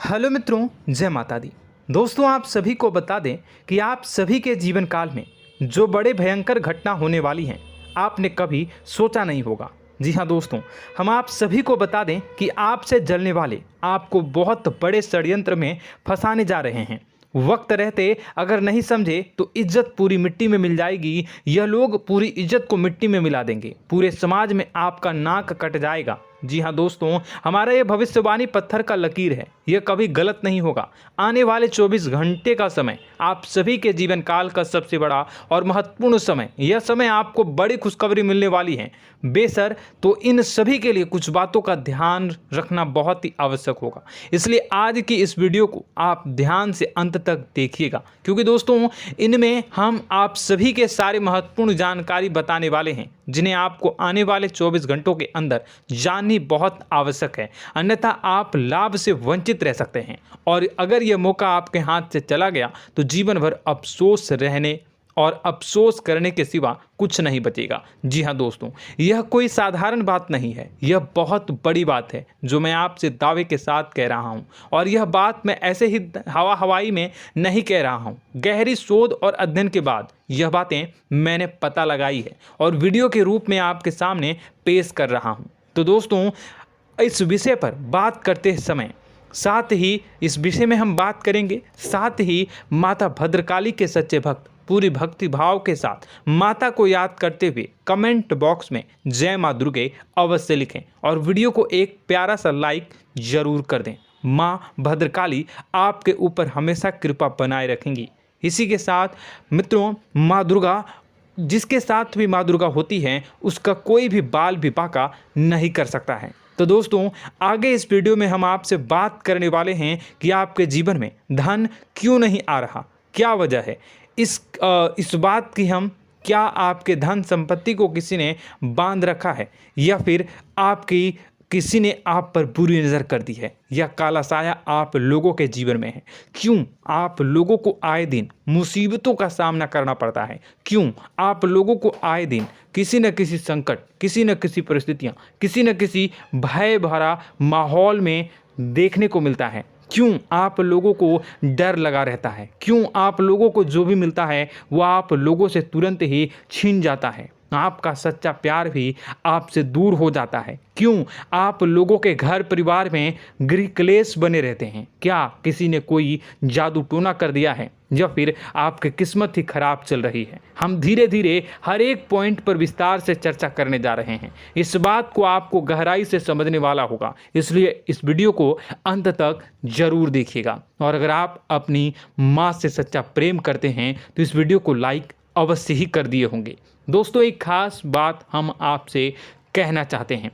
Hello मित्रों, जय माता दी। दोस्तों, आप सभी को बता दें कि आप सभी के जीवन काल में जो बड़े भयंकर घटना होने वाली हैं, आपने कभी सोचा नहीं होगा। जी हाँ दोस्तों, हम आप सभी को बता दें कि आपसे जलने वाले आपको बहुत बड़े षड्यंत्र में फंसाने जा रहे हैं। वक्त रहते अगर नहीं समझे तो इज्जत पूरी मिट्टी में मिल जाएगी। यह लोग पूरी इज्जत को मिट्टी में मिला देंगे। पूरे समाज में आपका नाक कट जाएगा। जी हाँ दोस्तों, हमारा ये भविष्यवाणी पत्थर का लकीर है, यह कभी गलत नहीं होगा। आने वाले 24 घंटे का समय आप सभी के जीवन काल का सबसे बड़ा और महत्वपूर्ण समय। यह समय आपको बड़ी खुशखबरी मिलने वाली है बेसर, तो इन सभी के लिए कुछ बातों का ध्यान रखना बहुत ही आवश्यक होगा। इसलिए आज की इस वीडियो को आप ध्यान से अंत तक देखिएगा, क्योंकि दोस्तों इनमें हम आप सभी के सारे महत्वपूर्ण जानकारी बताने वाले हैं, जिन्हें आपको आने वाले 24 घंटों के अंदर जाननी बहुत आवश्यक है। अन्यथा आप लाभ से वंचित रह सकते हैं, और अगर यह मौका आपके हाथ से चला गया तो जीवन भर अफसोस रहने और अफसोस करने के सिवा कुछ नहीं बचेगा। जी हाँ दोस्तों, यह कोई साधारण बात नहीं है, यह बहुत बड़ी बात है जो मैं आपसे दावे के साथ कह रहा हूँ। और यह बात मैं ऐसे ही हवाई में नहीं कह रहा हूँ। गहरी शोध और अध्ययन के बाद यह बातें मैंने पता लगाई है और वीडियो के रूप में आपके सामने पेश कर रहा हूँ। तो दोस्तों, इस विषय पर बात करते समय साथ ही इस विषय में हम बात करेंगे, साथ ही माता भद्रकाली के सच्चे भक्त पूरी भक्ति भाव के साथ माता को याद करते हुए कमेंट बॉक्स में जय माँ दुर्गे अवश्य लिखें और वीडियो को एक प्यारा सा लाइक जरूर कर दें। माँ भद्रकाली आपके ऊपर हमेशा कृपा बनाए रखेंगी। इसी के साथ मित्रों, माँ दुर्गा, जिसके साथ भी माँ दुर्गा होती हैं, उसका कोई भी बाल भी बांका नहीं कर सकता है। तो दोस्तों, आगे इस वीडियो में हम आपसे बात करने वाले हैं कि आपके जीवन में धन क्यों नहीं आ रहा, क्या वजह है इस बात की। हम क्या आपके धन संपत्ति को किसी ने बांध रखा है, या फिर आपकी किसी ने आप पर बुरी नज़र कर दी है, या काला साया आप लोगों के जीवन में है। क्यों आप लोगों को आए दिन मुसीबतों का सामना करना पड़ता है, क्यों आप लोगों को आए दिन किसी न किसी संकट, किसी न किसी परिस्थितियाँ, किसी न किसी भय भरा माहौल में देखने को मिलता है, क्यों आप लोगों को डर लगा रहता है, क्यों आप लोगों को जो भी मिलता है वो आप लोगों से तुरंत ही छीन जाता है, आपका सच्चा प्यार भी आपसे दूर हो जाता है, क्यों आप लोगों के घर परिवार में गृह क्लेश बने रहते हैं। क्या किसी ने कोई जादू टोना कर दिया है, या फिर आपकी किस्मत ही खराब चल रही है। हम धीरे धीरे हर एक पॉइंट पर विस्तार से चर्चा करने जा रहे हैं। इस बात को आपको गहराई से समझने वाला होगा, इसलिए इस वीडियो को अंत तक जरूर देखिएगा। और अगर आप अपनी माँ से सच्चा प्रेम करते हैं तो इस वीडियो को लाइक अवश्य ही कर दिए होंगे। दोस्तों, एक खास बात हम आपसे कहना चाहते हैं।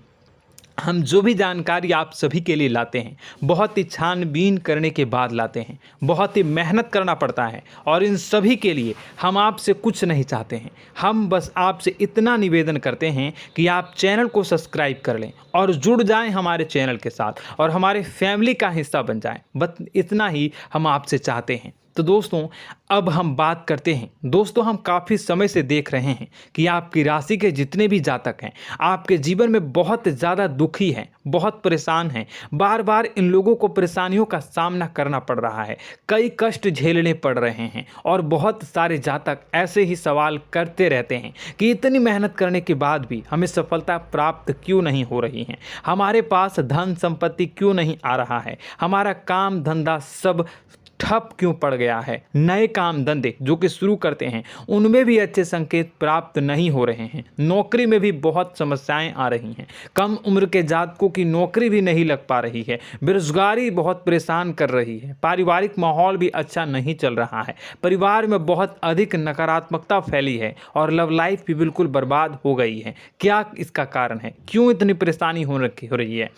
हम जो भी जानकारी आप सभी के लिए लाते हैं, बहुत ही छानबीन करने के बाद लाते हैं, बहुत ही मेहनत करना पड़ता है, और इन सभी के लिए हम आपसे कुछ नहीं चाहते हैं। हम बस आपसे इतना निवेदन करते हैं कि आप चैनल को सब्सक्राइब कर लें और जुड़ जाएं हमारे चैनल के साथ और हमारे फैमिली का हिस्सा बन जाएं। बस इतना ही हम आपसे चाहते हैं। तो दोस्तों, अब हम बात करते हैं। दोस्तों, हम काफ़ी समय से देख रहे हैं कि आपकी राशि के जितने भी जातक हैं, आपके जीवन में बहुत ज़्यादा दुखी हैं, बहुत परेशान हैं। बार बार इन लोगों को परेशानियों का सामना करना पड़ रहा है, कई कष्ट झेलने पड़ रहे हैं, और बहुत सारे जातक ऐसे ही सवाल करते रहते हैं कि इतनी मेहनत करने के बाद भी हमें सफलता प्राप्त क्यों नहीं हो रही है, हमारे पास धन संपत्ति क्यों नहीं आ रहा है, हमारा काम धंधा सब ठप क्यों पड़ गया है, नए काम धंधे जो कि शुरू करते हैं उनमें भी अच्छे संकेत प्राप्त नहीं हो रहे हैं, नौकरी में भी बहुत समस्याएं आ रही हैं, कम उम्र के जातकों की नौकरी भी नहीं लग पा रही है, बेरोजगारी बहुत परेशान कर रही है, पारिवारिक माहौल भी अच्छा नहीं चल रहा है, परिवार में बहुत अधिक नकारात्मकता फैली है, और लव लाइफ भी बिल्कुल बर्बाद हो गई है। क्या इसका कारण है, क्यों इतनी परेशानी हो रही है?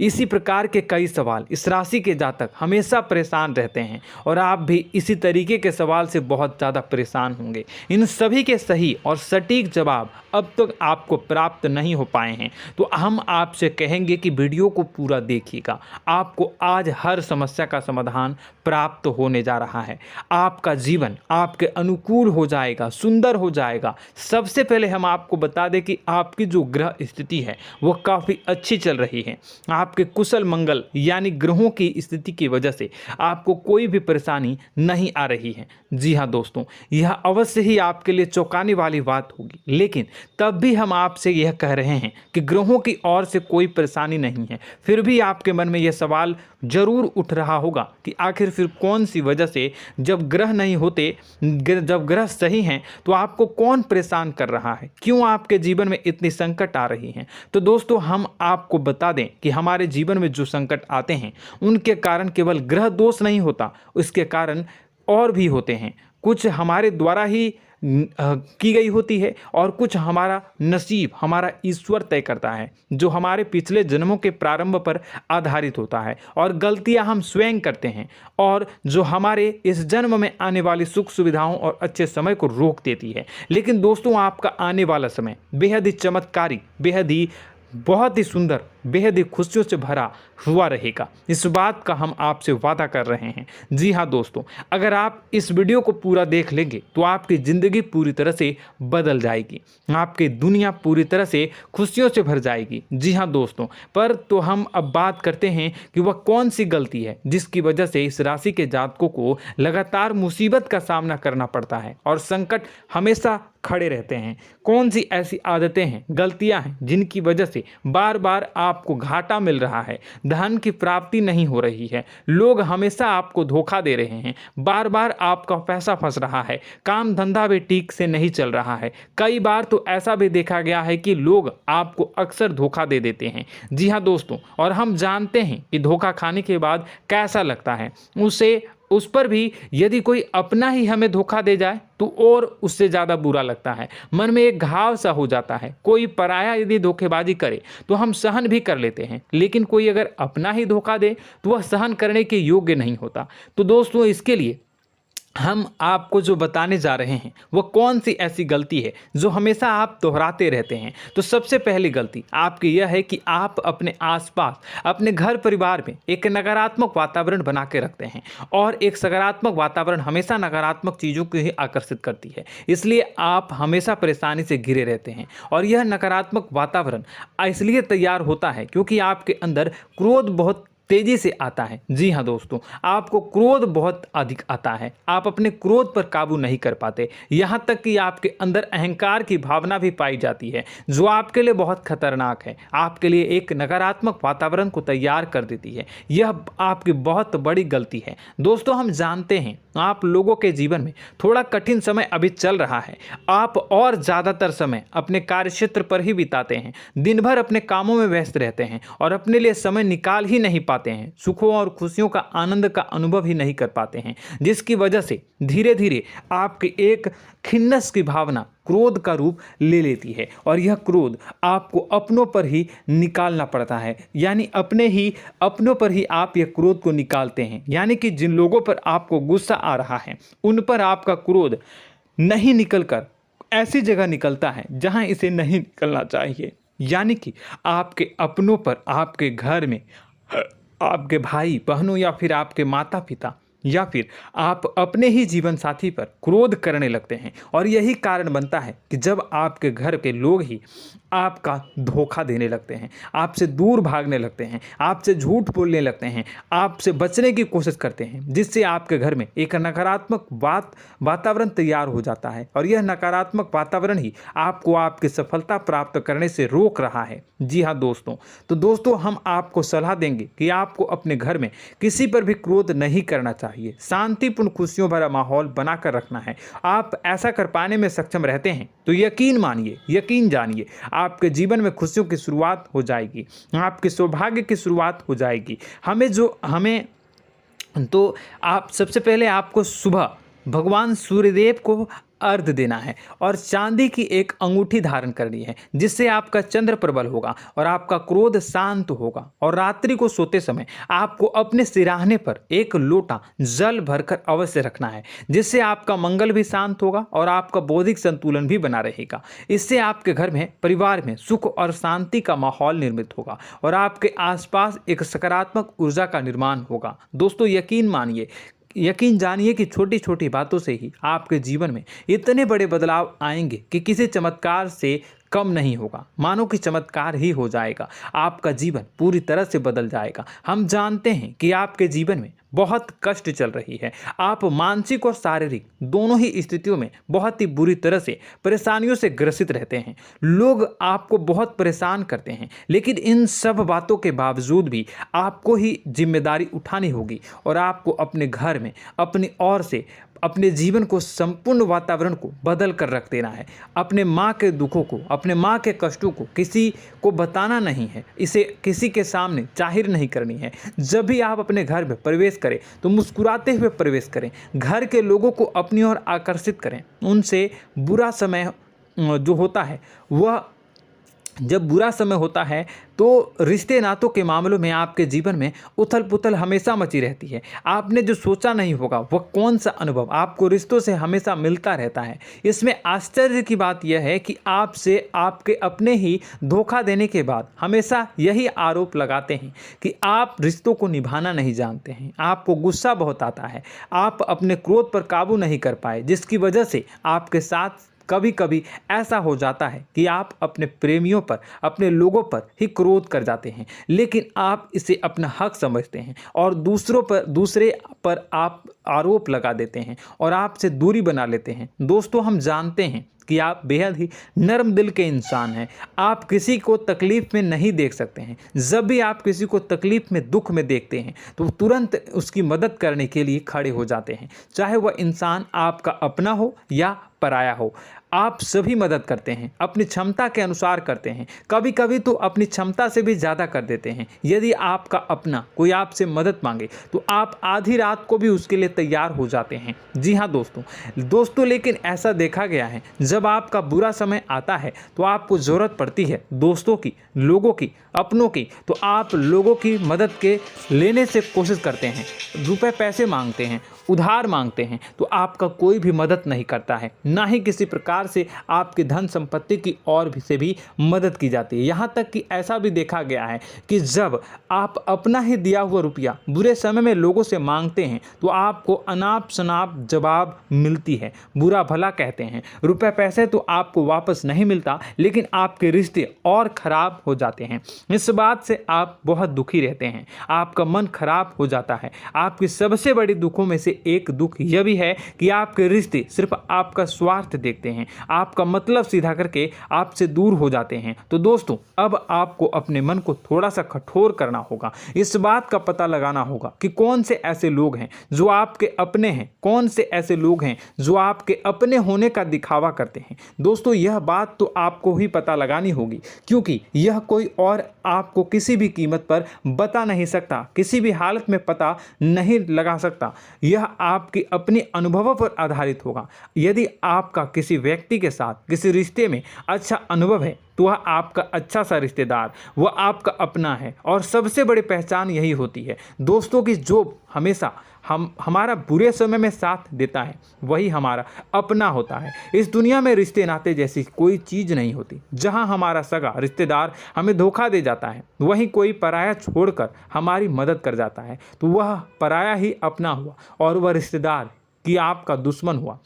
इसी प्रकार के कई सवाल इस राशि के जातक हमेशा परेशान रहते हैं, और आप भी इसी तरीके के सवाल से बहुत ज़्यादा परेशान होंगे। इन सभी के सही और सटीक जवाब अब तक आपको प्राप्त नहीं हो पाए हैं, तो हम आपसे कहेंगे कि वीडियो को पूरा देखिएगा। आपको आज हर समस्या का समाधान प्राप्त होने जा रहा है। आपका जीवन आपके अनुकूल हो जाएगा, सुंदर हो जाएगा। सबसे पहले हम आपको बता दें कि आपकी जो ग्रह स्थिति है वो काफ़ी अच्छी चल रही है। आपके कुशल मंगल यानी ग्रहों की स्थिति की वजह से आपको कोई भी परेशानी नहीं आ रही है। जी हाँ दोस्तों, यह अवश्य ही आपके लिए चौंकाने वाली बात होगी, लेकिन तब भी हम आपसे यह कह रहे हैं कि ग्रहों की ओर से कोई परेशानी नहीं है। फिर भी आपके मन में यह सवाल जरूर उठ रहा होगा कि आखिर फिर कौन सी वजह से, जब ग्रह नहीं होते, जब ग्रह सही हैं, तो आपको कौन परेशान कर रहा है, क्यों आपके जीवन में इतनी संकट आ रही हैं। तो दोस्तों, हम आपको बता दें कि हमारे जीवन में जो संकट आते हैं उनके कारण केवल ग्रह दोष नहीं होता, उसके कारण और भी होते हैं। कुछ हमारे द्वारा ही की गई होती है और कुछ हमारा नसीब, हमारा ईश्वर तय करता है, जो हमारे पिछले जन्मों के प्रारंभ पर आधारित होता है। और गलतियां हम स्वयं करते हैं और जो हमारे इस जन्म में आने वाली सुख सुविधाओं और अच्छे समय को रोक देती है। लेकिन दोस्तों, आपका आने वाला समय बेहद ही चमत्कारी, बेहद ही बहुत ही सुंदर, बेहद ही खुशियों से भरा हुआ रहेगा। इस बात का हम आपसे वादा कर रहे हैं। जी हाँ दोस्तों, अगर आप इस वीडियो को पूरा देख लेंगे तो आपकी ज़िंदगी पूरी तरह से बदल जाएगी, आपकी दुनिया पूरी तरह से खुशियों से भर जाएगी। जी हाँ दोस्तों, पर तो हम अब बात करते हैं कि वह कौन सी गलती है जिसकी वजह से इस राशि के जातकों को लगातार मुसीबत का सामना करना पड़ता है और संकट हमेशा खड़े रहते हैं। कौन सी ऐसी आदतें हैं, गलतियां हैं जिनकी वजह से बार बार आपको घाटा मिल रहा है, धन की प्राप्ति नहीं हो रही है, लोग हमेशा आपको धोखा दे रहे हैं, बार बार आपका पैसा फंस रहा है, काम धंधा भी ठीक से नहीं चल रहा है। कई बार तो ऐसा भी देखा गया है कि लोग आपको अक्सर धोखा दे देते हैं। जी हाँ दोस्तों, और हम जानते हैं कि धोखा खाने के बाद कैसा लगता है। उस पर भी यदि कोई अपना ही हमें धोखा दे जाए तो और उससे ज़्यादा बुरा लगता है, मन में एक घाव सा हो जाता है। कोई पराया यदि धोखेबाजी करे तो हम सहन भी कर लेते हैं, लेकिन कोई अगर अपना ही धोखा दे तो वह सहन करने के योग्य नहीं होता। तो दोस्तों, इसके लिए हम आपको जो बताने जा रहे हैं वो कौन सी ऐसी गलती है जो हमेशा आप दोहराते रहते हैं। तो सबसे पहली गलती आपकी यह है कि आप अपने आसपास, अपने घर परिवार में एक नकारात्मक वातावरण बना के रखते हैं, और एक सकारात्मक वातावरण हमेशा नकारात्मक चीज़ों को ही आकर्षित करती है। इसलिए आप हमेशा परेशानी से घिरे रहते हैं, और यह नकारात्मक वातावरण इसलिए तैयार होता है क्योंकि आपके अंदर क्रोध बहुत तेजी से आता है। जी हाँ दोस्तों, आपको क्रोध बहुत अधिक आता है, आप अपने क्रोध पर काबू नहीं कर पाते, यहाँ तक कि आपके अंदर अहंकार की भावना भी पाई जाती है, जो आपके लिए बहुत खतरनाक है, आपके लिए एक नकारात्मक वातावरण को तैयार कर देती है। यह आपकी बहुत बड़ी गलती है। दोस्तों, हम जानते हैं आप लोगों के जीवन में थोड़ा कठिन समय अभी चल रहा है। आप और ज़्यादातर समय अपने कार्यक्षेत्र पर ही बिताते हैं, दिन भर अपने कामों में व्यस्त रहते हैं और अपने लिए समय निकाल ही नहीं पाते हैं, सुखों और खुशियों का आनंद का अनुभव ही नहीं कर पाते हैं, जिसकी वजह से धीरे धीरे आपकी एक खिन्नस की भावना क्रोध का रूप ले लेती है, और यह क्रोध आपको अपनों पर ही निकालना पड़ता है। यानी अपनों पर ही आप यह क्रोध को निकालते हैं। यानी कि जिन लोगों पर आपको गुस्सा आ रहा है उन पर आपका क्रोध नहीं निकलकर ऐसी जगह निकलता है जहां इसे नहीं निकलना चाहिए। यानी कि आपके अपनों पर, आपके घर में, आपके भाई बहनों या फिर आपके माता पिता या फिर आप अपने ही जीवन साथी पर क्रोध करने लगते हैं, और यही कारण बनता है कि जब आपके घर के लोग ही आपका धोखा देने लगते हैं, आपसे दूर भागने लगते हैं, आपसे झूठ बोलने लगते हैं, आपसे बचने की कोशिश करते हैं, जिससे आपके घर में एक नकारात्मक वातावरण तैयार हो जाता है, और यह नकारात्मक वातावरण ही आपको आपकी सफलता प्राप्त करने से रोक रहा है। जी हाँ दोस्तों, तो दोस्तों, हम आपको सलाह देंगे कि आपको अपने घर में किसी पर भी क्रोध नहीं करना चाहिए, शांतिपूर्ण खुशियों भरा माहौल बनाकर रखना है। आप ऐसा कर पाने में सक्षम रहते हैं तो यकीन मानिए, यकीन जानिए, आपके जीवन में खुशियों की शुरुआत हो जाएगी, आपके सौभाग्य की शुरुआत हो जाएगी। आप सबसे पहले आपको सुबह भगवान सूर्यदेव को अर्घ्य देना है और चांदी की एक अंगूठी धारण करनी है, जिससे आपका चंद्र प्रबल होगा और आपका क्रोध शांत होगा। और रात्रि को सोते समय आपको अपने सिरहाने पर एक लोटा जल भरकर अवश्य रखना है, जिससे आपका मंगल भी शांत होगा और आपका बौद्धिक संतुलन भी बना रहेगा। इससे आपके घर में, परिवार में सुख और शांति का माहौल निर्मित होगा और आपके आसपास एक सकारात्मक ऊर्जा का निर्माण होगा। दोस्तों, यकीन जानिए कि छोटी छोटी बातों से ही आपके जीवन में इतने बड़े बदलाव आएंगे कि किसी चमत्कार से कम नहीं होगा। मानो कि चमत्कार ही हो जाएगा, आपका जीवन पूरी तरह से बदल जाएगा। हम जानते हैं कि आपके जीवन में बहुत कष्ट चल रही है, आप मानसिक और शारीरिक दोनों ही स्थितियों में बहुत ही बुरी तरह से परेशानियों से ग्रसित रहते हैं। लोग आपको बहुत परेशान करते हैं, लेकिन इन सब बातों के बावजूद भी आपको ही जिम्मेदारी उठानी होगी और आपको अपने घर में अपनी ओर से अपने जीवन को, संपूर्ण वातावरण को बदल कर रख देना है। अपने माँ के दुखों को, अपने माँ के कष्टों को किसी को बताना नहीं है, इसे किसी के सामने जाहिर नहीं करनी है। जब भी आप अपने घर में प्रवेश करें तो मुस्कुराते हुए प्रवेश करें, घर के लोगों को अपनी ओर आकर्षित करें। उनसे बुरा समय जो होता है वह जब बुरा समय होता है तो रिश्ते नातों के मामलों में आपके जीवन में उथल पुथल हमेशा मची रहती है। आपने जो सोचा नहीं होगा वह कौन सा अनुभव आपको रिश्तों से हमेशा मिलता रहता है। इसमें आश्चर्य की बात यह है कि आपसे आपके अपने ही धोखा देने के बाद हमेशा यही आरोप लगाते हैं कि आप रिश्तों को निभाना नहीं जानते हैं, आपको गुस्सा बहुत आता है, आप अपने क्रोध पर काबू नहीं कर पाए, जिसकी वजह से आपके साथ कभी कभी ऐसा हो जाता है कि आप अपने प्रेमियों पर, अपने लोगों पर ही क्रोध कर जाते हैं, लेकिन आप इसे अपना हक समझते हैं और दूसरे पर आप आरोप लगा देते हैं और आपसे दूरी बना लेते हैं। दोस्तों, हम जानते हैं कि आप बेहद ही नर्म दिल के इंसान हैं। आप किसी को तकलीफ में नहीं देख सकते हैं। जब भी आप किसी को तकलीफ में, दुख में देखते हैं तो तुरंत उसकी मदद करने के लिए खड़े हो जाते हैं, चाहे वह इंसान आपका अपना हो या पराया हो। आप सभी मदद करते हैं, अपनी क्षमता के अनुसार करते हैं, कभी कभी तो अपनी क्षमता से भी ज़्यादा कर देते हैं। यदि आपका अपना कोई आपसे मदद मांगे तो आप आधी रात को भी उसके लिए तैयार हो जाते हैं। जी हाँ दोस्तों, लेकिन ऐसा देखा गया है, जब आपका बुरा समय आता है तो आपको ज़रूरत पड़ती है दोस्तों की, लोगों की, अपनों की, तो आप लोगों की मदद के लेने से कोशिश करते हैं, रुपए पैसे मांगते हैं, उधार मांगते हैं, तो आपका कोई भी मदद नहीं करता है, ना ही किसी प्रकार से आपकी धन संपत्ति की ओर से भी मदद की जाती है। यहाँ तक कि ऐसा भी देखा गया है कि जब आप अपना ही दिया हुआ रुपया बुरे समय में लोगों से मांगते हैं तो आपको अनाप शनाप जवाब मिलती है, बुरा भला कहते हैं। रुपए पैसे तो आपको वापस नहीं मिलता, लेकिन आपके रिश्ते और खराब हो जाते हैं। इस बात से आप बहुत दुखी रहते हैं, आपका मन खराब हो जाता है। आपकी सबसे बड़ी दुखों में से एक दुख यह भी है कि आपके रिश्ते सिर्फ आपका स्वार्थ देखते हैं, आपका मतलब सीधा करके आपसे दूर हो जाते हैं। तो दोस्तों, अब आपको अपने मन को थोड़ा सा कठोर करना होगा, इस बात का पता लगाना होगा कि कौन से ऐसे लोग हैं जो आपके अपने हैं, कौन से ऐसे लोग हैं जो आपके अपने होने का दिखावा करते हैं। दोस्तों, यह बात तो आपको ही पता लगानी होगी, क्योंकि यह कोई और आपको किसी भी कीमत पर बता नहीं सकता, किसी भी हालत में पता नहीं लगा सकता। यह आपके अपने अनुभवों पर आधारित होगा। यदि आपका किसी व्यक्ति के साथ किसी रिश्ते में अच्छा अनुभव है तो वह आपका अच्छा सा रिश्तेदार, वह आपका अपना है। और सबसे बड़ी पहचान यही होती है दोस्तों की जो हमेशा हमारा बुरे समय में साथ देता है वही हमारा अपना होता है। इस दुनिया में रिश्ते नाते जैसी कोई चीज़ नहीं होती। जहां हमारा सगा रिश्तेदार हमें धोखा दे जाता है, वहीं कोई पराया छोड़कर हमारी मदद कर जाता है, तो वह पराया ही अपना हुआ और वह रिश्तेदार की आपका दुश्मन हुआ।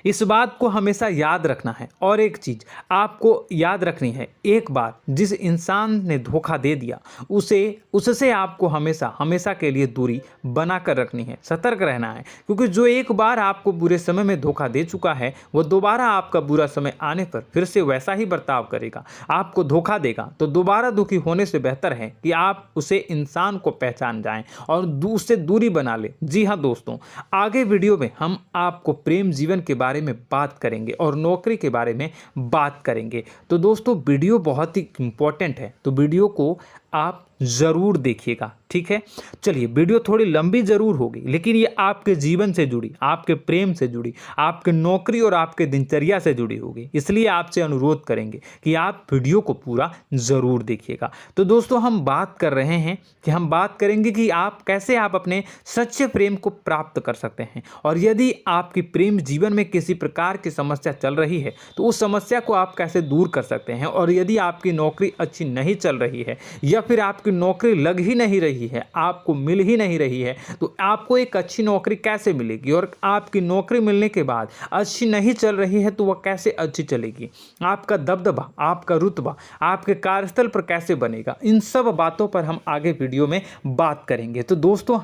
इस बात को हमेशा याद रखना है। और एक चीज़ आपको याद रखनी है, एक बार जिस इंसान ने धोखा दे दिया उससे आपको हमेशा के लिए दूरी बना कर रखनी है, सतर्क रहना है। क्योंकि जो एक बार आपको बुरे समय में धोखा दे चुका है वो दोबारा आपका बुरा समय आने पर फिर से वैसा ही बर्ताव करेगा, आपको धोखा देगा। तो दोबारा दुखी होने से बेहतर है कि आप उसे इंसान को पहचान जाएं और उससे दूरी बना लें। जी हाँ दोस्तों, आगे वीडियो में हम आपको प्रेम जीवन के बारे में बात करेंगे और नौकरी के बारे में बात करेंगे। तो दोस्तों, वीडियो बहुत ही इम्पोर्टेंट है, तो वीडियो को आप ज़रूर देखिएगा, ठीक है। चलिए, वीडियो थोड़ी लंबी ज़रूर होगी, लेकिन ये आपके जीवन से जुड़ी, आपके प्रेम से जुड़ी, आपके नौकरी और आपके दिनचर्या से जुड़ी होगी, इसलिए आपसे अनुरोध करेंगे कि आप वीडियो को पूरा ज़रूर देखिएगा। तो दोस्तों, हम बात कर रहे हैं कि हम बात करेंगे कि आप कैसे आप अपने सच्चे प्रेम को प्राप्त कर सकते हैं, और यदि आपकी प्रेम जीवन में किसी प्रकार की समस्या चल रही है तो उस समस्या को आप कैसे दूर कर सकते हैं, और यदि आपकी नौकरी अच्छी नहीं चल रही है या फिर आपकी नौकरी लग ही नहीं रही है, आपको मिल ही नहीं रही है, तो आपको एक अच्छी नौकरी कैसे मिलेगी, और आपकी नौकरी मिलने के बाद अच्छी नहीं चल रही है तो वह कैसे अच्छी चलेगी, आपका दबदबा, आपका रुतबा आपके कार्यस्थल पर कैसे बनेगा, इन सब बातों पर हम आगे वीडियो में बात करेंगे। तो दोस्तों,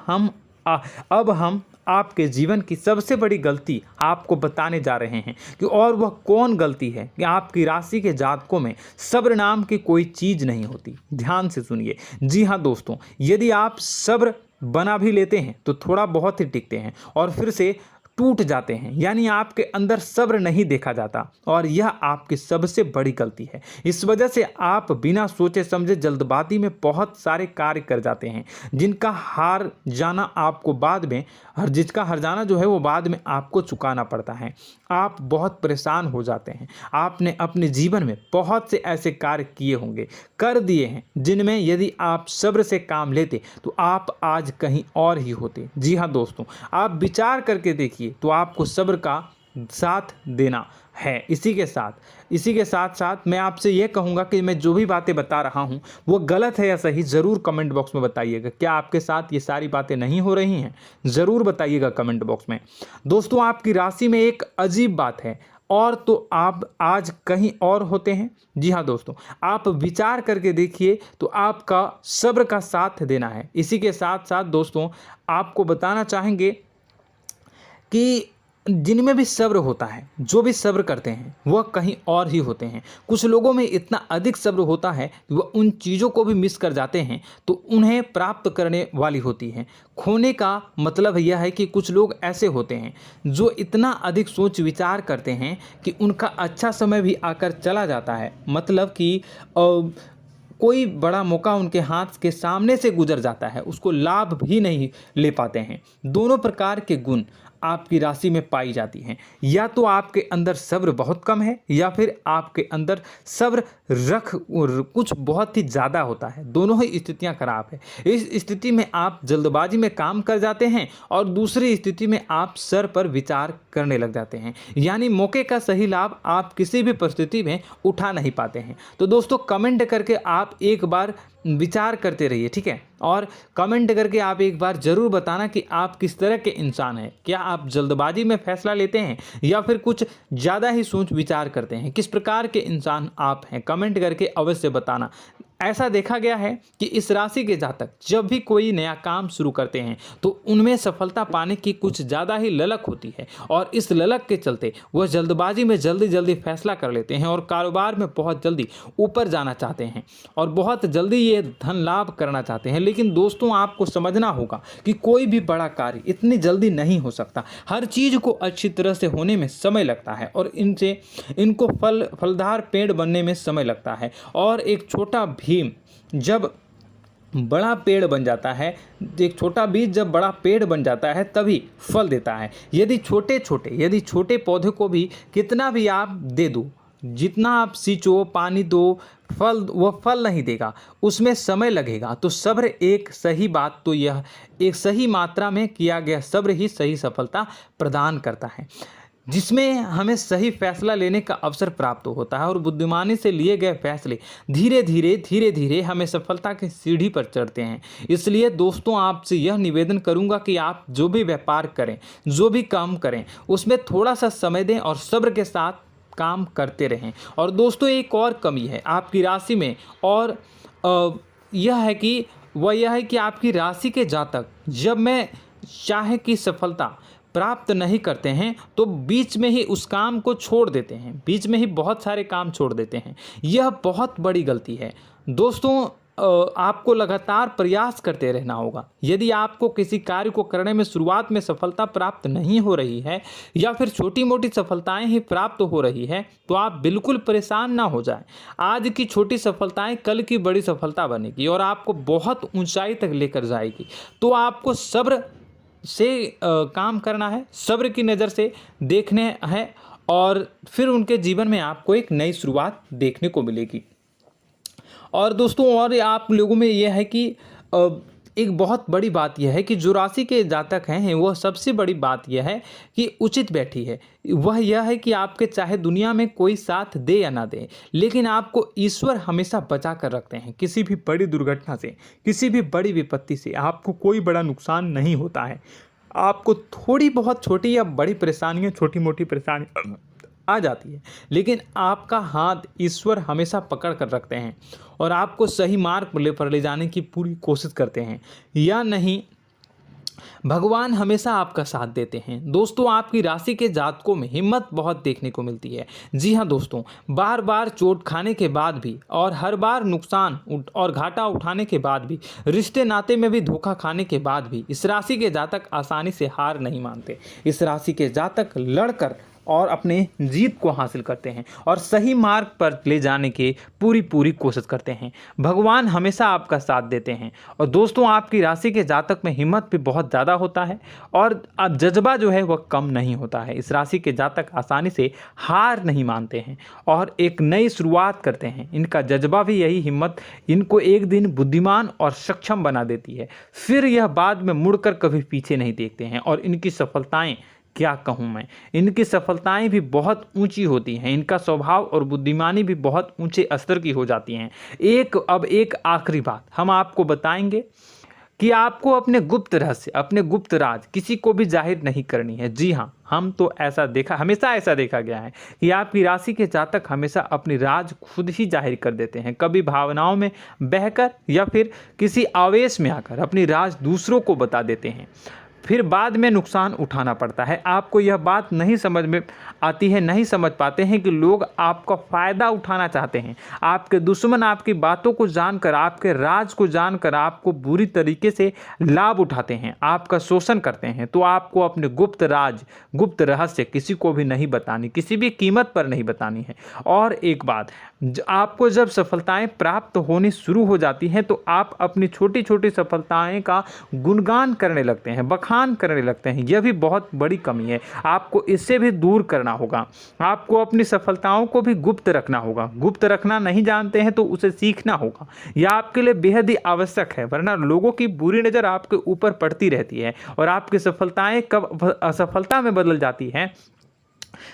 अब हम आपके जीवन की सबसे बड़ी गलती आपको बताने जा रहे हैं कि और वह कौन गलती है कि आपकी राशि के जातकों में सब्र नाम की कोई चीज़ नहीं होती। ध्यान से सुनिए। जी हाँ दोस्तों, यदि आप सब्र बना भी लेते हैं तो थोड़ा बहुत ही टिकते हैं और फिर से टूट जाते हैं, यानी आपके अंदर सब्र नहीं देखा जाता, और यह आपकी सबसे बड़ी गलती है। इस वजह से आप बिना सोचे समझे जल्दबाजी में बहुत सारे कार्य कर जाते हैं, जिसका हार जाना जो है वो बाद में आपको चुकाना पड़ता है। आप बहुत परेशान हो जाते हैं। आपने अपने जीवन में बहुत से ऐसे कार्य किए होंगे, कर दिए हैं, जिनमें यदि आप सब्र से काम लेते तो आप आज कहीं और ही होते। जी हाँ दोस्तों, आप विचार करके देखिए तो आपको सब्र का साथ देना है। इसी के साथ साथ मैं आपसे यह कहूँगा कि मैं जो भी बातें बता रहा हूँ वो गलत है या सही, ज़रूर कमेंट बॉक्स में बताइएगा। क्या आपके साथ ये सारी बातें नहीं हो रही हैं, ज़रूर बताइएगा कमेंट बॉक्स में। दोस्तों, आपकी राशि में एक अजीब बात है, और तो आप आज कहीं और होते हैं। जी हाँ दोस्तों, आप विचार करके देखिए तो आपका सब्र का साथ देना है। इसी के साथ साथ दोस्तों, आपको बताना चाहेंगे कि जिनमें भी सब्र होता है, जो भी सब्र करते हैं वह कहीं और ही होते हैं। कुछ लोगों में इतना अधिक सब्र होता है कि वह उन चीज़ों को भी मिस कर जाते हैं तो उन्हें प्राप्त करने वाली होती हैं। खोने का मतलब यह है कि कुछ लोग ऐसे होते हैं जो इतना अधिक सोच विचार करते हैं कि उनका अच्छा समय भी आकर चला जाता है, मतलब कि कोई बड़ा मौका उनके हाथ के सामने से गुजर जाता है, उसको लाभ भी नहीं ले पाते हैं। दोनों प्रकार के गुण आपकी राशि में पाई जाती हैं। या तो आपके अंदर सब्र बहुत कम है या फिर आपके अंदर सब्र कुछ बहुत ही ज़्यादा होता है। दोनों ही स्थितियां खराब है। इस स्थिति में आप जल्दबाजी में काम कर जाते हैं और दूसरी स्थिति में आप सर पर विचार करने लग जाते हैं, यानी मौके का सही लाभ आप किसी भी परिस्थिति में उठा नहीं पाते हैं। तो दोस्तों, कमेंट करके आप एक बार विचार करते रहिए, ठीक है, और कमेंट करके आप एक बार ज़रूर बताना कि आप किस तरह के इंसान हैं। क्या आप जल्दबाजी में फैसला लेते हैं या फिर कुछ ज़्यादा ही सोच विचार करते हैं? किस प्रकार के इंसान आप हैं, कमेंट करके अवश्य बताना। ऐसा देखा गया है कि इस राशि के जातक जब भी कोई नया काम शुरू करते हैं तो उनमें सफलता पाने की कुछ ज़्यादा ही ललक होती है, और इस ललक के चलते वह जल्दबाजी में जल्दी फैसला कर लेते हैं और कारोबार में बहुत जल्दी ऊपर जाना चाहते हैं और बहुत जल्दी ये धन लाभ करना चाहते हैं। लेकिन दोस्तों, आपको समझना होगा कि कोई भी बड़ा कार्य इतनी जल्दी नहीं हो सकता। हर चीज़ को अच्छी तरह से होने में समय लगता है और इनको फलदार पेड़ बनने में समय लगता है। और एक छोटा भीम जब बड़ा पेड़ बन जाता है, एक छोटा बीज जब बड़ा पेड़ बन जाता है तभी फल देता है। यदि छोटे पौधे को भी कितना भी आप दे दो, जितना आप सींचो, पानी दो, वह फल नहीं देगा, उसमें समय लगेगा। तो सब्र एक सही बात तो यह एक सही मात्रा में किया गया सब्र ही सही सफलता प्रदान करता है, जिसमें हमें सही फैसला लेने का अवसर प्राप्त होता है और बुद्धिमानी से लिए गए फैसले धीरे धीरे हमें सफलता की सीढ़ी पर चढ़ते हैं। इसलिए दोस्तों, आपसे यह निवेदन करूंगा कि आप जो भी व्यापार करें, जो भी काम करें, उसमें थोड़ा सा समय दें और सब्र के साथ काम करते रहें। और दोस्तों, एक और कमी है आपकी राशि में, और यह है कि आपकी राशि के जातक जब में चाहे कि सफलता प्राप्त नहीं करते हैं तो बीच में ही उस काम को छोड़ देते हैं, बीच में ही बहुत सारे काम छोड़ देते हैं। यह बहुत बड़ी गलती है दोस्तों। आपको लगातार प्रयास करते रहना होगा। यदि आपको किसी कार्य को करने में शुरुआत में सफलता प्राप्त नहीं हो रही है या फिर छोटी मोटी सफलताएं ही प्राप्त हो रही है तो आप बिल्कुल परेशान ना हो जाएं। आज की छोटी सफलताएं कल की बड़ी सफलता बनेगी और आपको बहुत ऊंचाई तक लेकर जाएगी। तो आपको सब्र से काम करना है, सब्र की नज़र से देखने हैं और फिर उनके जीवन में आपको एक नई शुरुआत देखने को मिलेगी। और दोस्तों और आप लोगों में यह है कि एक बहुत बड़ी बात यह है कि जो राशि के जातक हैं वह सबसे बड़ी बात यह है कि उचित बैठी है। वह यह है कि आपके चाहे दुनिया में कोई साथ दे या ना दे, लेकिन आपको ईश्वर हमेशा बचा कर रखते हैं। किसी भी बड़ी दुर्घटना से, किसी भी बड़ी विपत्ति से आपको कोई बड़ा नुकसान नहीं होता है। आपको थोड़ी बहुत छोटी या बड़ी परेशानियाँ, छोटी मोटी परेशानी आ जाती है, लेकिन आपका हाथ ईश्वर हमेशा पकड़ कर रखते हैं और आपको सही मार्ग पर ले जाने की पूरी कोशिश करते हैं। या नहीं, भगवान हमेशा आपका साथ देते हैं। दोस्तों आपकी राशि के जातकों में हिम्मत बहुत देखने को मिलती है। जी हाँ दोस्तों, बार बार चोट खाने के बाद भी और हर बार नुकसान और घाटा उठाने के बाद भी, रिश्ते नाते में भी धोखा खाने के बाद भी इस राशि के जातक आसानी से हार नहीं मानते। इस राशि के जातक लड़कर और अपने जीत को हासिल करते हैं और सही मार्ग पर ले जाने की पूरी कोशिश करते हैं। भगवान हमेशा आपका साथ देते हैं। और दोस्तों आपकी राशि के जातक में हिम्मत भी बहुत ज़्यादा होता है और अब जज्बा जो है वह कम नहीं होता है। इस राशि के जातक आसानी से हार नहीं मानते हैं और एक नई शुरुआत करते हैं। इनका जज्बा भी, यही हिम्मत इनको एक दिन बुद्धिमान और सक्षम बना देती है। फिर यह बाद में मुड़कर कभी पीछे नहीं देखते हैं और इनकी सफलताएं, क्या कहूँ मैं, इनकी सफलताएं भी बहुत ऊंची होती हैं। इनका स्वभाव और बुद्धिमानी भी बहुत ऊंचे स्तर की हो जाती हैं। अब एक आखिरी बात हम आपको बताएंगे कि आपको अपने गुप्त रहस्य, अपने गुप्त राज किसी को भी जाहिर नहीं करनी है। जी हाँ, हम तो हमेशा ऐसा देखा गया है कि आपकी राशि के जातक हमेशा अपनी राज खुद ही जाहिर कर देते हैं। कभी भावनाओं में बहकर या फिर किसी आवेश में आकर अपनी राज दूसरों को बता देते हैं, फिर बाद में नुकसान उठाना पड़ता है। आपको यह बात नहीं समझ में आती है, नहीं समझ पाते हैं कि लोग आपका फ़ायदा उठाना चाहते हैं। आपके दुश्मन आपकी बातों को जानकर, आपके राज को जानकर आपको बुरी तरीके से लाभ उठाते हैं, आपका शोषण करते हैं। तो आपको अपने गुप्त राज, गुप्त रहस्य किसी को भी नहीं बतानी, किसी भी कीमत पर नहीं बतानी है। और एक बात, आपको जब सफलताएं प्राप्त होनी शुरू हो जाती हैं तो आप अपनी छोटी छोटी सफलताएं का गुणगान करने लगते हैं, बखान करने लगते हैं। यह भी बहुत बड़ी कमी है, आपको इससे भी दूर करना होगा। आपको अपनी सफलताओं को भी गुप्त रखना होगा। गुप्त रखना नहीं जानते हैं तो उसे सीखना होगा। यह आपके लिए बेहद ही आवश्यक है, वरना लोगों की बुरी नज़र आपके ऊपर पड़ती रहती है और आपकी सफलताएं कब असफलता में बदल जाती हैं,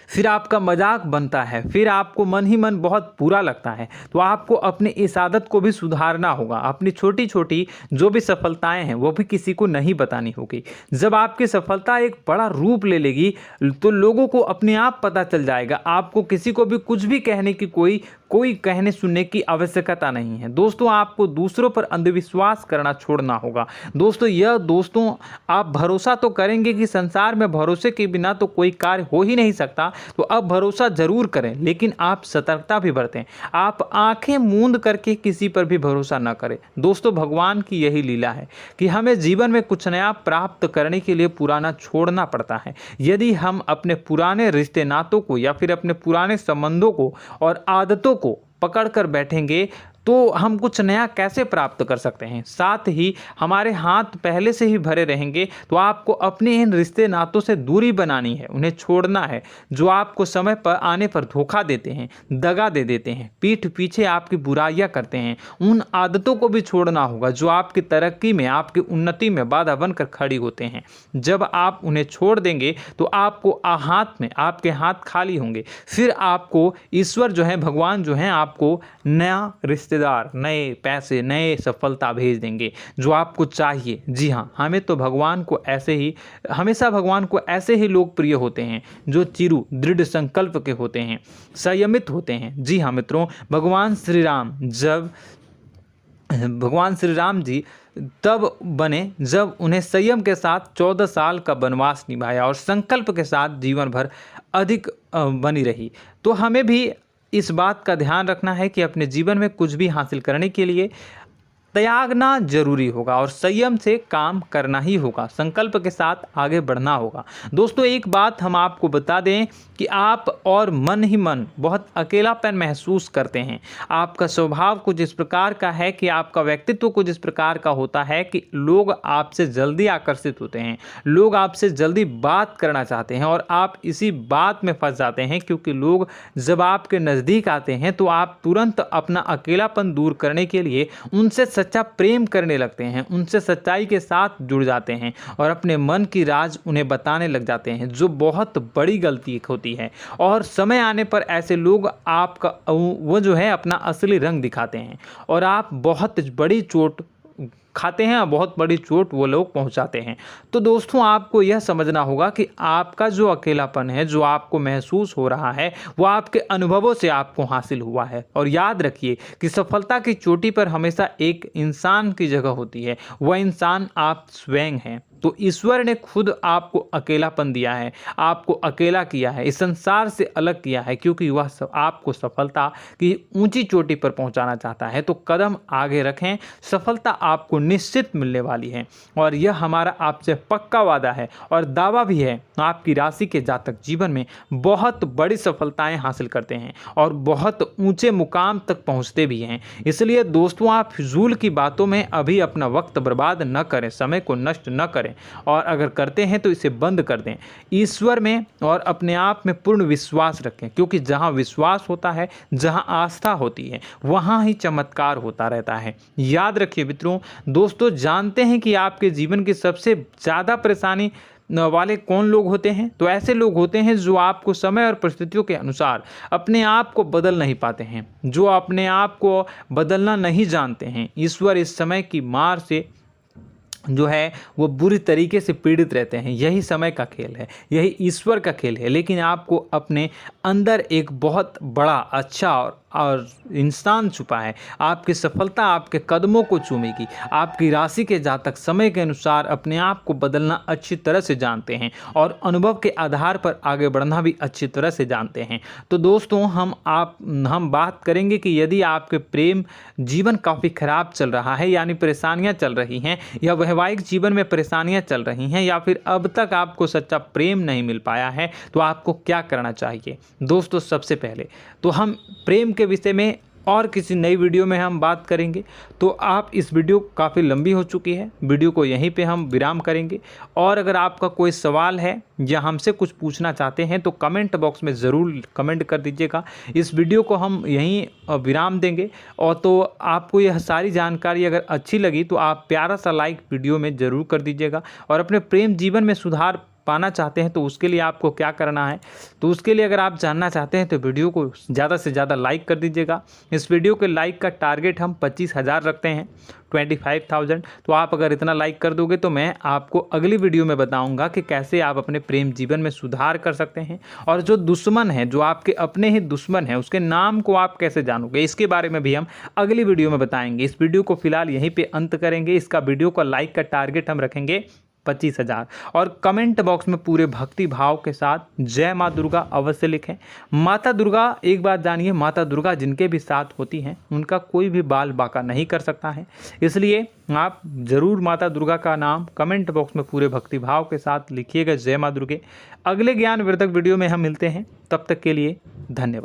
फिर आपका मजाक बनता है, फिर आपको मन ही मन बहुत बुरा लगता है। तो आपको अपनी इस आदत को भी सुधारना होगा। अपनी छोटी छोटी जो भी सफलताएं हैं वो भी किसी को नहीं बतानी होगी। जब आपकी सफलता एक बड़ा रूप ले लेगी तो लोगों को अपने आप पता चल जाएगा। आपको किसी को भी कुछ भी कहने की कोई कहने सुनने की आवश्यकता नहीं है। दोस्तों आपको दूसरों पर अंधविश्वास करना छोड़ना होगा। दोस्तों आप भरोसा तो करेंगे कि संसार में भरोसे के बिना तो कोई कार्य हो ही नहीं सकता, तो अब भरोसा जरूर करें, लेकिन आप सतर्कता भी बरतें। आप आंखें मूंद करके किसी पर भी भरोसा न करें। दोस्तों भगवान की यही लीला है कि हमें जीवन में कुछ नया प्राप्त करने के लिए पुराना छोड़ना पड़ता है। यदि हम अपने पुराने रिश्ते नातों को या फिर अपने पुराने संबंधों को और आदतों को पकड़ कर बैठेंगे तो हम कुछ नया कैसे प्राप्त कर सकते हैं। साथ ही हमारे हाथ पहले से ही भरे रहेंगे। तो आपको अपने इन रिश्ते नातों से दूरी बनानी है, उन्हें छोड़ना है जो आपको समय पर आने पर धोखा देते हैं, दगा दे देते हैं, पीठ पीछे आपकी बुराइयां करते हैं। उन आदतों को भी छोड़ना होगा जो आपकी तरक्की में, आपकी उन्नति में बाधा बनकर खड़ी होते हैं। जब आप उन्हें छोड़ देंगे तो आपके हाथ खाली होंगे। फिर आपको ईश्वर जो है, भगवान जो है, आपको नया रिश्तेदार, नए पैसे, नए सफलता भेज देंगे जो आपको चाहिए। जी हाँ, हमेशा भगवान को ऐसे ही लोग प्रिय होते हैं जो चिरु दृढ़ संकल्प के होते हैं, संयमित होते हैं। जी हाँ मित्रों, भगवान श्री राम जी तब बने जब उन्हें संयम के साथ 14 साल का वनवास निभाया और संकल्प के साथ जीवन भर अधिक बनी रही। तो हमें भी इस बात का ध्यान रखना है कि अपने जीवन में कुछ भी हासिल करने के लिए त्यागना जरूरी होगा और संयम से काम करना ही होगा, संकल्प के साथ आगे बढ़ना होगा। दोस्तों एक बात हम आपको बता दें कि आप और मन ही मन बहुत अकेलापन महसूस करते हैं। आपका स्वभाव कुछ इस प्रकार का है कि आपका व्यक्तित्व कुछ इस प्रकार का होता है कि लोग आपसे जल्दी आकर्षित होते हैं, लोग आपसे जल्दी बात करना चाहते हैं और आप इसी बात में फंस जाते हैं, क्योंकि लोग जब आपके नज़दीक आते हैं तो आप तुरंत अपना अकेलापन दूर करने के लिए उनसे सच्चा प्रेम करने लगते हैं, उनसे सच्चाई के साथ जुड़ जाते हैं और अपने मन की राज उन्हें बताने लग जाते हैं, जो बहुत बड़ी गलती होती है। और समय आने पर ऐसे लोग आपका वो जो है अपना असली रंग दिखाते हैं और आप बहुत बड़ी चोट खाते हैं, बहुत बड़ी चोट वो लोग पहुंचाते हैं। तो दोस्तों आपको यह समझना होगा कि आपका जो अकेलापन है, जो आपको महसूस हो रहा है, वो आपके अनुभवों से आपको हासिल हुआ है। और याद रखिए कि सफलता की चोटी पर हमेशा एक इंसान की जगह होती है, वह इंसान आप स्वयं हैं। तो ईश्वर ने खुद आपको अकेलापन दिया है, आपको अकेला किया है, इस संसार से अलग किया है, क्योंकि वह आपको सफलता की ऊंची चोटी पर पहुंचाना चाहता है। तो कदम आगे रखें, सफलता आपको निश्चित मिलने वाली है और यह हमारा आपसे पक्का वादा है और दावा भी है। आपकी राशि के जातक जीवन में बहुत बड़ी सफलताएं हासिल करते हैं और बहुत ऊंचे मुकाम तक पहुंचते भी हैं। इसलिए दोस्तों आप फिजूल की बातों में अभी अपना वक्त बर्बाद न करें, समय को नष्ट न करें और अगर करते हैं तो इसे बंद कर दें। ईश्वर में और अपने आप में पूर्ण विश्वास रखें, क्योंकि जहां विश्वास होता है, जहां आस्था होती है, वहां ही चमत्कार होता रहता है। याद रखिए मित्रों, दोस्तों जानते हैं कि आपके जीवन की सबसे ज़्यादा परेशानी वाले कौन लोग होते हैं? तो ऐसे लोग होते हैं जो आपको समय और परिस्थितियों के अनुसार अपने आप को बदल नहीं पाते हैं, जो अपने आप को बदलना नहीं जानते हैं। ईश्वर इस समय की मार से जो है वो बुरी तरीके से पीड़ित रहते हैं। यही समय का खेल है, यही ईश्वर का खेल है। लेकिन आपको अपने अंदर एक बहुत बड़ा अच्छा और इंसान छुपा है। आपकी सफलता आपके कदमों को चूमेगी। आपकी राशि के जातक समय के अनुसार अपने आप को बदलना अच्छी तरह से जानते हैं और अनुभव के आधार पर आगे बढ़ना भी अच्छी तरह से जानते हैं। तो दोस्तों हम बात करेंगे कि यदि आपके प्रेम जीवन काफ़ी खराब चल रहा है, यानी परेशानियां चल रही हैं, या वैवाहिक जीवन में परेशानियां चल रही हैं, या फिर अब तक आपको सच्चा प्रेम नहीं मिल पाया है, तो आपको क्या करना चाहिए। दोस्तों सबसे पहले तो हम प्रेम के विषय में और किसी नई वीडियो में हम बात करेंगे। तो आप इस वीडियो काफ़ी लंबी हो चुकी है, वीडियो को यहीं पे हम विराम करेंगे। और अगर आपका कोई सवाल है या हमसे कुछ पूछना चाहते हैं तो कमेंट बॉक्स में ज़रूर कमेंट कर दीजिएगा। इस वीडियो को हम यहीं विराम देंगे। और तो आपको यह सारी जानकारी अगर अच्छी लगी तो आप प्यारा सा लाइक वीडियो में ज़रूर कर दीजिएगा। और अपने प्रेम जीवन में सुधार पाना चाहते हैं तो उसके लिए आपको क्या करना है, तो उसके लिए अगर आप जानना चाहते हैं तो वीडियो को ज़्यादा से ज़्यादा लाइक कर दीजिएगा। इस वीडियो के लाइक का टारगेट हम 25,000 रखते हैं, 25,000। तो आप अगर इतना लाइक कर दोगे तो मैं आपको अगली वीडियो में बताऊंगा कि कैसे आप अपने प्रेम जीवन में सुधार कर सकते हैं। और जो दुश्मन है, जो आपके अपने ही दुश्मन है, उसके नाम को आप कैसे जानोगे, इसके बारे में भी हम अगली वीडियो में बताएंगे। इस वीडियो को फिलहाल यहीं पर अंत करेंगे। इसका वीडियो का लाइक का टारगेट हम रखेंगे 25,000। और कमेंट बॉक्स में पूरे भक्ति भाव के साथ जय माँ दुर्गा अवश्य लिखें। माता दुर्गा, एक बात जानिए, माता दुर्गा जिनके भी साथ होती हैं उनका कोई भी बाल बांका नहीं कर सकता है। इसलिए आप ज़रूर माता दुर्गा का नाम कमेंट बॉक्स में पूरे भक्ति भाव के साथ लिखिएगा, जय माँ दुर्गे। अगले ज्ञानवर्धक वीडियो में हम मिलते हैं, तब तक के लिए धन्यवाद।